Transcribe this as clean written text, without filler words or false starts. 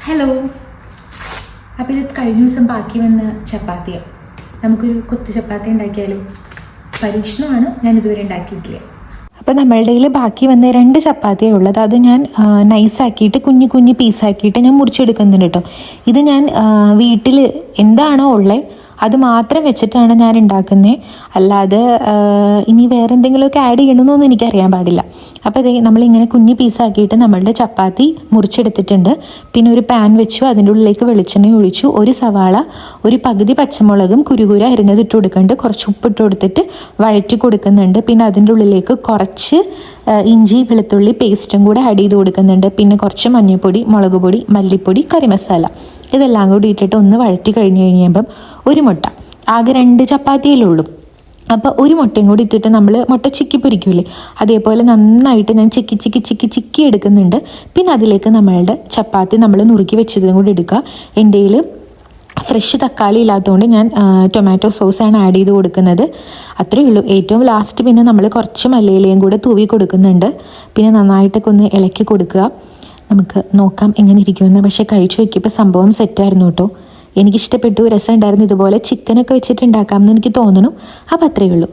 Hello. അപ്പോൾ ഇത് കഴിഞ്ഞ ദിവസം ബാക്കി വന്ന ചപ്പാത്തിയാണ്. നമുക്കൊരു കൊത്തു ചപ്പാത്തി ഉണ്ടാക്കിയാലോ? പരീക്ഷണമാണ്, ഞാൻ ഇതുവരെ ഉണ്ടാക്കിയിട്ടില്ല. അപ്പോൾ നമ്മളുടെ കയ്യിൽ ബാക്കി വന്ന 2 ചപ്പാത്തിയാണ് ഉള്ളത്. അത് ഞാൻ നൈസാക്കിയിട്ട് കുഞ്ഞു കുഞ്ഞു പീസാക്കിയിട്ട് ഞാൻ മുറിച്ചെടുക്കുന്നുണ്ട് കേട്ടോ. ഇത് ഞാൻ വീട്ടിൽ എന്താണോ ഉള്ളത് അത് മാത്രം വെച്ചിട്ടാണ് ഞാൻ ഉണ്ടാക്കുന്നത്. അല്ലാതെ ഇനി വേറെ എന്തെങ്കിലുമൊക്കെ ആഡ് ചെയ്യണമെന്നൊന്നും എനിക്കറിയാൻ പാടില്ല. അപ്പോൾ അതേ നമ്മളിങ്ങനെ കുഞ്ഞ് പീസാക്കിയിട്ട് നമ്മളുടെ ചപ്പാത്തി മുറിച്ചെടുത്തിട്ടുണ്ട്. പിന്നെ ഒരു പാൻ വെച്ചു, അതിൻ്റെ ഉള്ളിലേക്ക് വെളിച്ചെണ്ണ ഒഴിച്ചു, ഒരു സവാള, ഒരു പകുതി പച്ചമുളകും കുരുകുര അരിഞ്ഞത് ഇട്ട് കൊടുക്കുന്നുണ്ട്, കുറച്ച് ഉപ്പിട്ട് കൊടുത്തിട്ട് വഴറ്റി കൊടുക്കുന്നുണ്ട്. പിന്നെ അതിൻ്റെ ഉള്ളിലേക്ക് കുറച്ച് ഇഞ്ചി വെളുത്തുള്ളി പേസ്റ്റും കൂടെ ആഡ് ചെയ്ത് കൊടുക്കുന്നുണ്ട്. പിന്നെ കുറച്ച് മഞ്ഞൾപ്പൊടി, മുളക് പൊടി, മല്ലിപ്പൊടി, കറി മസാല ഇതെല്ലാം കൂടി ഇട്ടിട്ട് ഒന്ന് വഴറ്റി കഴിയുമ്പം ഒരു മുട്ട, ആകെ 2 ചപ്പാത്തിയല്ലേ ഉള്ളൂ. അപ്പോൾ ഒരു മുട്ടയും കൂടി ഇട്ടിട്ട് നമ്മൾ മുട്ട ചിക്കി പൊരിക്കൂലേ, അതേപോലെ നന്നായിട്ട് ഞാൻ ചിക്കി എടുക്കുന്നുണ്ട്. പിന്നെ അതിലേക്ക് നമ്മളുടെ ചപ്പാത്തി നമ്മൾ നുറുക്കി വെച്ചതും കൂടി എടുക്കുക. എൻ്റെ കയ്യിൽ ഫ്രഷ് തക്കാളി ഇല്ലാത്തതുകൊണ്ട് ഞാൻ ടൊമാറ്റോ സോസാണ് ആഡ് ചെയ്ത് കൊടുക്കുന്നത്. അത്രയേ ഉള്ളൂ. ഏറ്റവും ലാസ്റ്റ് പിന്നെ നമ്മൾ കുറച്ച് മല്ലിയിലയും കൂടെ തൂവി കൊടുക്കുന്നുണ്ട്. പിന്നെ നന്നായിട്ടൊക്കെ ഒന്ന് ഇളക്കി കൊടുക്കുക. നമുക്ക് നോക്കാം എങ്ങനെ ഇരിക്കുമെന്ന്. പക്ഷേ കഴിച്ചു നോക്കിയപ്പോൾ സംഭവം സെറ്റായിരുന്നു കേട്ടോ. എനിക്കിഷ്ടപ്പെട്ടു, രസം ഉണ്ടായിരുന്നു. ഇതുപോലെ ചിക്കനൊക്കെ വെച്ചിട്ട് ഉണ്ടാക്കാമെന്ന് എനിക്ക് തോന്നുന്നു. അപ്പോൾ അത്രയേ ഉള്ളൂ.